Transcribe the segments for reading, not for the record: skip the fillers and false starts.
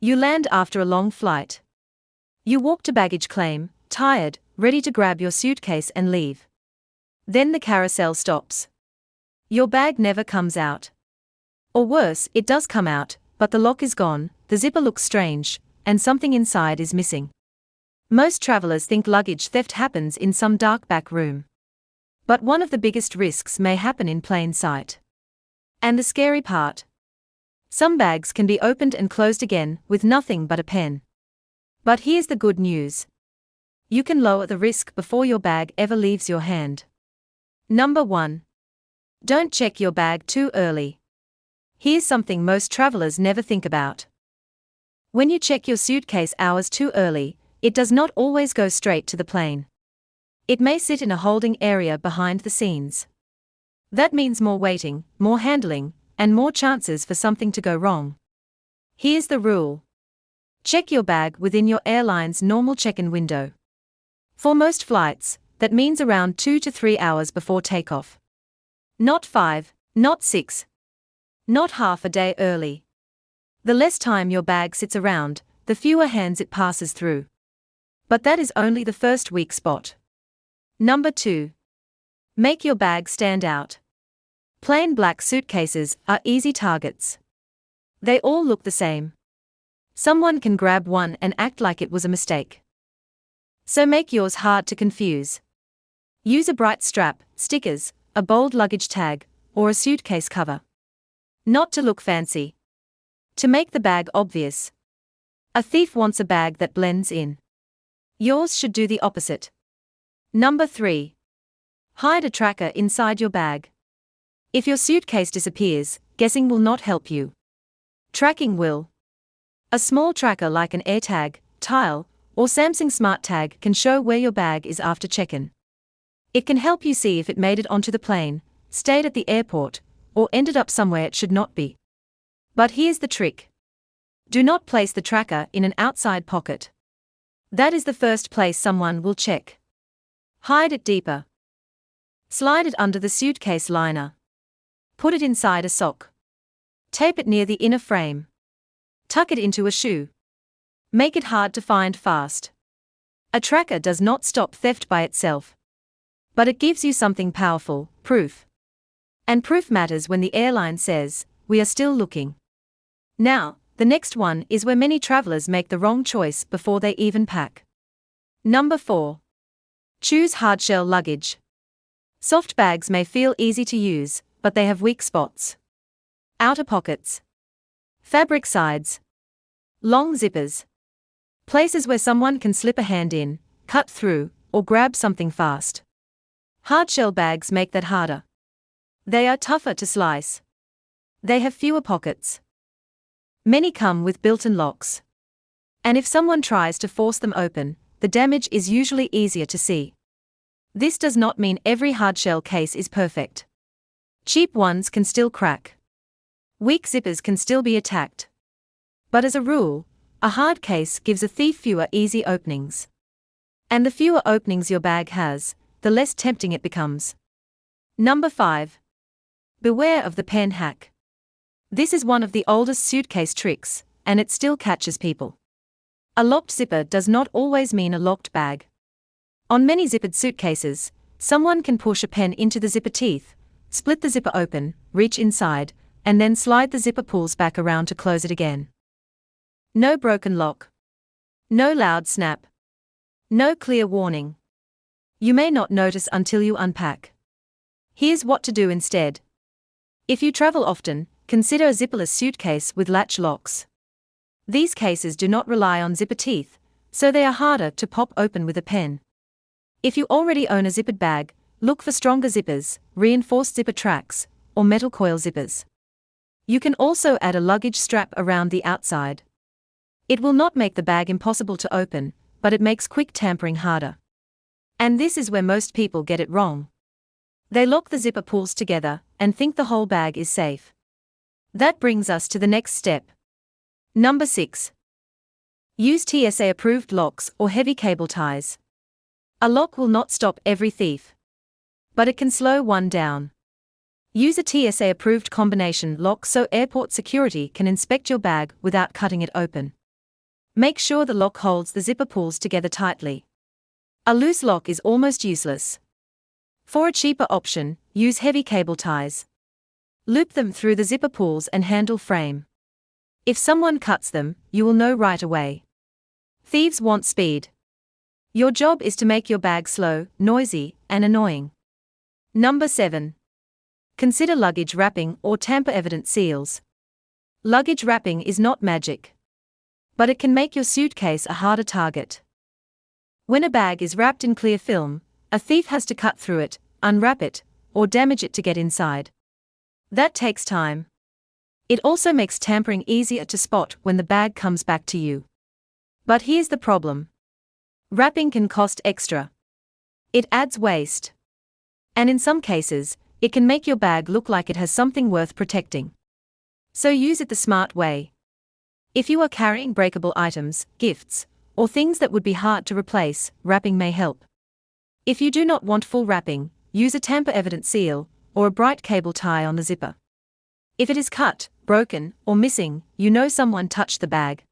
You land after a long flight. You walk to baggage claim, tired, ready to grab your suitcase and leave. Then the carousel stops. Your bag never comes out. Or worse, it does come out, but the lock is gone, the zipper looks strange, and something inside is missing. Most travelers think luggage theft happens in some dark back room. But one of the biggest risks may happen in plain sight. And the scary part? Some bags can be opened and closed again with nothing but a pen. But here's the good news. You can lower the risk before your bag ever leaves your hand. Number 1. Don't check your bag too early. Here's something most travelers never think about. When you check your suitcase hours too early, it does not always go straight to the plane. It may sit in a holding area behind the scenes. That means more waiting, more handling, and more chances for something to go wrong. Here's the rule. Check your bag within your airline's normal check-in window. For most flights, that means around 2 to 3 hours before takeoff. Not 5, not 6. Not half a day early. The less time your bag sits around, the fewer hands it passes through. But that is only the first weak spot. Number 2. Make your bag stand out. Plain black suitcases are easy targets. They all look the same. Someone can grab one and act like it was a mistake. So make yours hard to confuse. Use a bright strap, stickers, a bold luggage tag, or a suitcase cover. Not to look fancy. To make the bag obvious. A thief wants a bag that blends in. Yours should do the opposite. Number 3. Hide a tracker inside your bag. If your suitcase disappears, guessing will not help you. Tracking will. A small tracker like an AirTag, Tile, or Samsung Smart Tag can show where your bag is after check-in. It can help you see if it made it onto the plane, stayed at the airport, or ended up somewhere it should not be. But here's the trick. Do not place the tracker in an outside pocket. That is the first place someone will check. Hide it deeper. Slide it under the suitcase liner. Put it inside a sock. Tape it near the inner frame. Tuck it into a shoe. Make it hard to find fast. A tracker does not stop theft by itself. But it gives you something powerful, proof. And proof matters when the airline says, "We are still looking." Now, the next one is where many travelers make the wrong choice before they even pack. Number 4. Choose hardshell luggage. Soft bags may feel easy to use, but they have weak spots. Outer pockets. Fabric sides. Long zippers. Places where someone can slip a hand in, cut through, or grab something fast. Hardshell bags make that harder. They are tougher to slice. They have fewer pockets. Many come with built-in locks. And if someone tries to force them open, the damage is usually easier to see. This does not mean every hardshell case is perfect. Cheap ones can still crack. Weak zippers can still be attacked. But as a rule, a hard case gives a thief fewer easy openings. And the fewer openings your bag has, the less tempting it becomes. Number 5. Beware of the pen hack. This is one of the oldest suitcase tricks, and it still catches people. A locked zipper does not always mean a locked bag. On many zippered suitcases, someone can push a pen into the zipper teeth, split the zipper open, reach inside, and then slide the zipper pulls back around to close it again. No broken lock. No loud snap. No clear warning. You may not notice until you unpack. Here's what to do instead. If you travel often, consider a zipperless suitcase with latch locks. These cases do not rely on zipper teeth, so they are harder to pop open with a pen. If you already own a zippered bag, look for stronger zippers, reinforced zipper tracks, or metal coil zippers. You can also add a luggage strap around the outside. It will not make the bag impossible to open, but it makes quick tampering harder. And this is where most people get it wrong. They lock the zipper pulls together and think the whole bag is safe. That brings us to the next step. Number 6. Use TSA-approved locks or heavy cable ties. A lock will not stop every thief, but it can slow one down. Use a TSA-approved combination lock so airport security can inspect your bag without cutting it open. Make sure the lock holds the zipper pulls together tightly. A loose lock is almost useless. For a cheaper option, use heavy cable ties. Loop them through the zipper pulls and handle frame. If someone cuts them, you will know right away. Thieves want speed. Your job is to make your bag slow, noisy, and annoying. Number 7. Consider luggage wrapping or tamper-evident seals. Luggage wrapping is not magic, but it can make your suitcase a harder target. When a bag is wrapped in clear film, a thief has to cut through it, unwrap it, or damage it to get inside. That takes time. It also makes tampering easier to spot when the bag comes back to you. But here's the problem. Wrapping can cost extra. It adds waste. And in some cases, it can make your bag look like it has something worth protecting. So use it the smart way. If you are carrying breakable items, gifts, or things that would be hard to replace, wrapping may help. If you do not want full wrapping, use a tamper-evident seal, or a bright cable tie on the zipper. If it is cut, broken, or missing, you know someone touched the bag.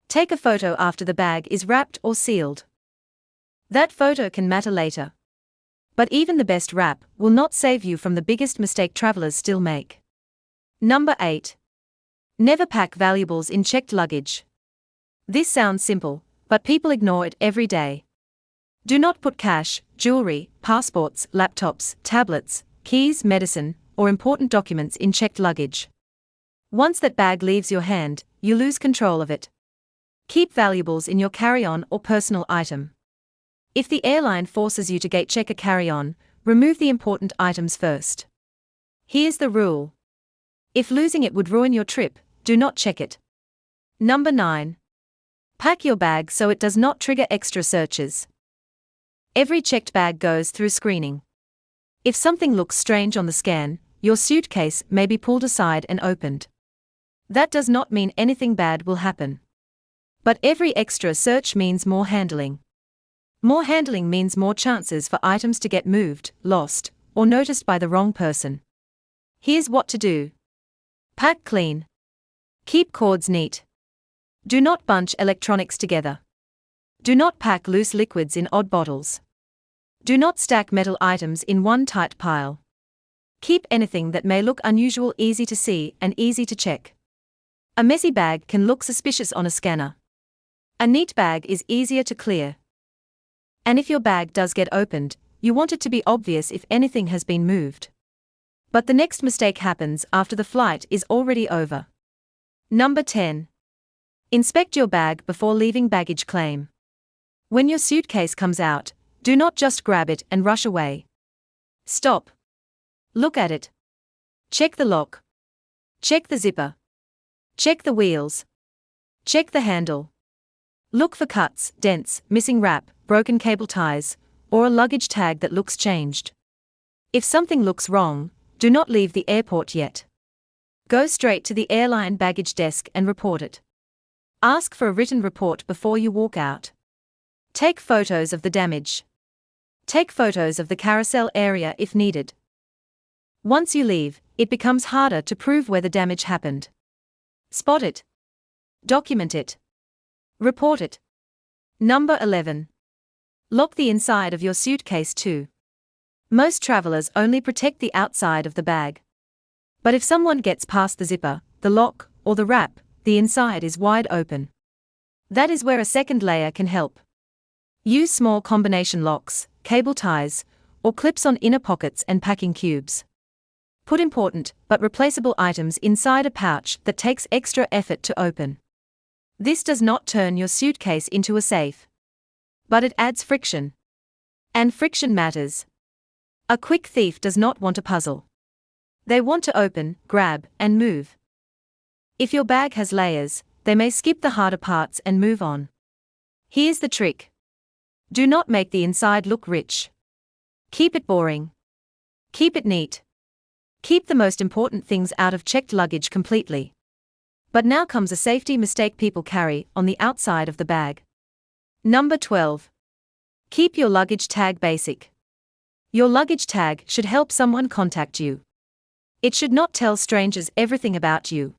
Take a photo after the bag is wrapped or sealed. That photo can matter later. But even the best wrap will not save you from the biggest mistake travelers still make. Number 8. Never pack valuables in checked luggage. This sounds simple, but people ignore it every day. Do not put cash, jewelry, passports, laptops, tablets, keys, medicine, or important documents in checked luggage. Once that bag leaves your hand, you lose control of it. Keep valuables in your carry-on or personal item. If the airline forces you to gate check a carry-on, remove the important items first. Here's the rule. If losing it would ruin your trip, do not check it. Number 9. Pack your bag so it does not trigger extra searches. Every checked bag goes through screening. If something looks strange on the scan, your suitcase may be pulled aside and opened. That does not mean anything bad will happen. But every extra search means more handling. More handling means more chances for items to get moved, lost, or noticed by the wrong person. Here's what to do. Pack clean. Keep cords neat. Do not bunch electronics together. Do not pack loose liquids in odd bottles. Do not stack metal items in one tight pile. Keep anything that may look unusual easy to see and easy to check. A messy bag can look suspicious on a scanner. A neat bag is easier to clear. And if your bag does get opened, you want it to be obvious if anything has been moved. But the next mistake happens after the flight is already over. Number 10. Inspect your bag before leaving baggage claim. When your suitcase comes out, do not just grab it and rush away. Stop. Look at it. Check the lock. Check the zipper. Check the wheels. Check the handle. Look for cuts, dents, missing wrap, broken cable ties, or a luggage tag that looks changed. If something looks wrong, do not leave the airport yet. Go straight to the airline baggage desk and report it. Ask for a written report before you walk out. Take photos of the damage. Take photos of the carousel area if needed. Once you leave, it becomes harder to prove where the damage happened. Spot it. Document it. Report it. Number 11. Lock the inside of your suitcase too. Most travelers only protect the outside of the bag. But if someone gets past the zipper, the lock, or the wrap, the inside is wide open. That is where a second layer can help. Use small combination locks, cable ties, or clips on inner pockets and packing cubes. Put important but replaceable items inside a pouch that takes extra effort to open. This does not turn your suitcase into a safe. But it adds friction. And friction matters. A quick thief does not want a puzzle. They want to open, grab, and move. If your bag has layers, they may skip the harder parts and move on. Here's the trick. Do not make the inside look rich. Keep it boring. Keep it neat. Keep the most important things out of checked luggage completely. But now comes a safety mistake people carry on the outside of the bag. Number 12. Keep your luggage tag basic. Your luggage tag should help someone contact you. It should not tell strangers everything about you.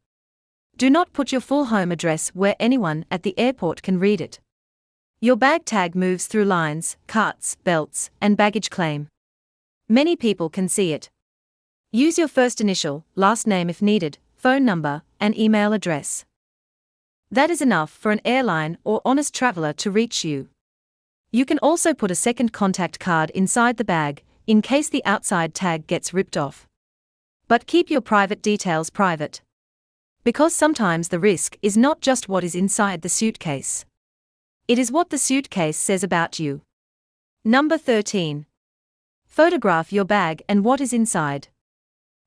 Do not put your full home address where anyone at the airport can read it. Your bag tag moves through lines, carts, belts, and baggage claim. Many people can see it. Use your first initial, last name if needed, phone number, and email address. That is enough for an airline or honest traveler to reach you. You can also put a second contact card inside the bag, in case the outside tag gets ripped off. But keep your private details private. Because sometimes the risk is not just what is inside the suitcase. It is what the suitcase says about you. Number 13. Photograph your bag and what is inside.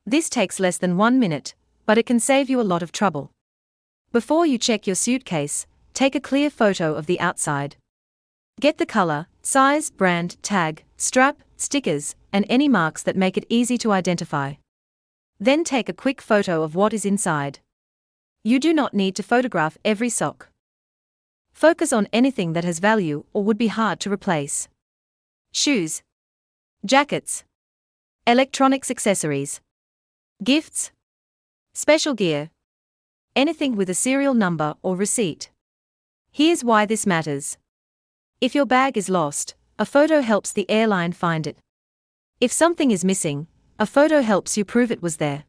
This takes less than 1 minute, but it can save you a lot of trouble. Before you check your suitcase, take a clear photo of the outside. Get the color, size, brand, tag, strap, stickers, and any marks that make it easy to identify. Then take a quick photo of what is inside. You do not need to photograph every sock. Focus on anything that has value or would be hard to replace. Shoes, jackets, electronics accessories, gifts, special gear, anything with a serial number or receipt. Here's why this matters. If your bag is lost, a photo helps the airline find it. If something is missing, a photo helps you prove it was there.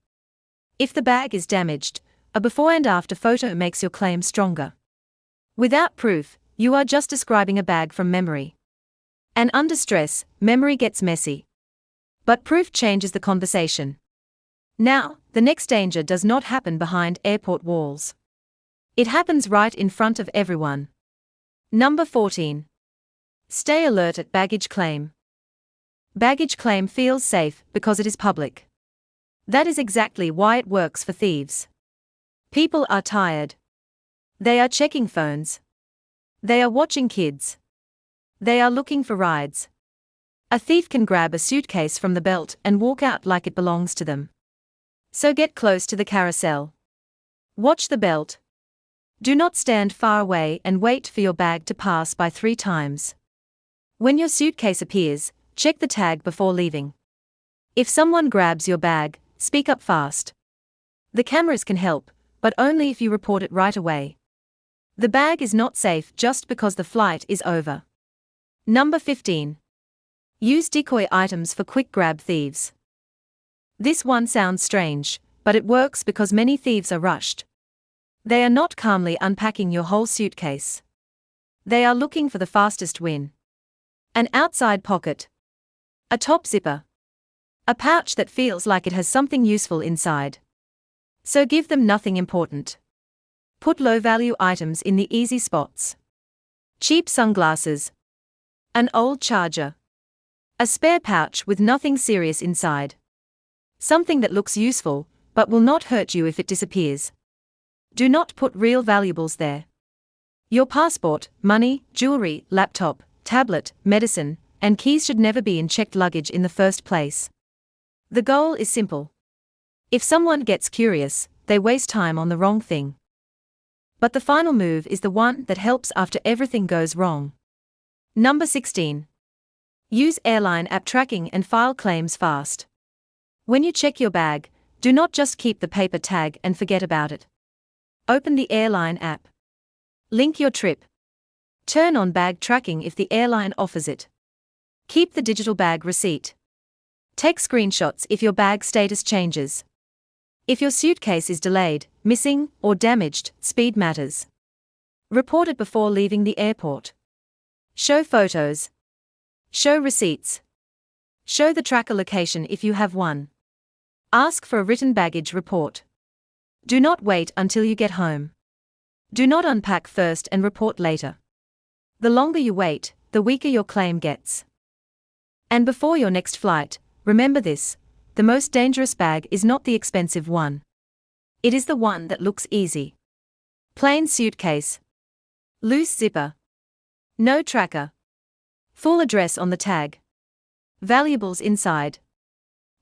If the bag is damaged, a before and after photo makes your claim stronger. Without proof, you are just describing a bag from memory. And under stress, memory gets messy. But proof changes the conversation. Now, the next danger does not happen behind airport walls. It happens right in front of everyone. Number 14. Stay alert at baggage claim. Baggage claim feels safe because it is public. That is exactly why it works for thieves. People are tired. They are checking phones. They are watching kids. They are looking for rides. A thief can grab a suitcase from the belt and walk out like it belongs to them. So get close to the carousel. Watch the belt. Do not stand far away and wait for your bag to pass by 3 times. When your suitcase appears, check the tag before leaving. If someone grabs your bag, speak up fast. The cameras can help, but only if you report it right away. The bag is not safe just because the flight is over. Number 15. Use decoy items for quick grab thieves. This one sounds strange, but it works because many thieves are rushed. They are not calmly unpacking your whole suitcase. They are looking for the fastest win. An outside pocket. A top zipper. A pouch that feels like it has something useful inside. So give them nothing important. Put low-value items in the easy spots. Cheap sunglasses. An old charger. A spare pouch with nothing serious inside. Something that looks useful, but will not hurt you if it disappears. Do not put real valuables there. Your passport, money, jewelry, laptop, tablet, medicine, and keys should never be in checked luggage in the first place. The goal is simple. If someone gets curious, they waste time on the wrong thing. But the final move is the one that helps after everything goes wrong. Number 16. Use airline app tracking and file claims fast. When you check your bag, do not just keep the paper tag and forget about it. Open the airline app. Link your trip. Turn on bag tracking if the airline offers it. Keep the digital bag receipt. Take screenshots if your bag status changes. If your suitcase is delayed, missing, or damaged, speed matters. Report it before leaving the airport. Show photos. Show receipts. Show the tracker location if you have one. Ask for a written baggage report. Do not wait until you get home. Do not unpack first and report later. The longer you wait, the weaker your claim gets. And before your next flight, remember this: the most dangerous bag is not the expensive one. It is the one that looks easy. Plain suitcase. Loose zipper. No tracker. Full address on the tag. Valuables inside.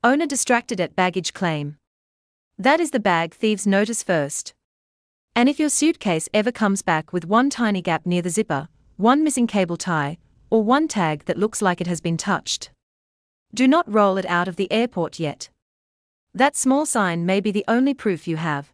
Owner distracted at baggage claim. That is the bag thieves notice first. And if your suitcase ever comes back with one tiny gap near the zipper, one missing cable tie, or one tag that looks like it has been touched, do not roll it out of the airport yet. That small sign may be the only proof you have.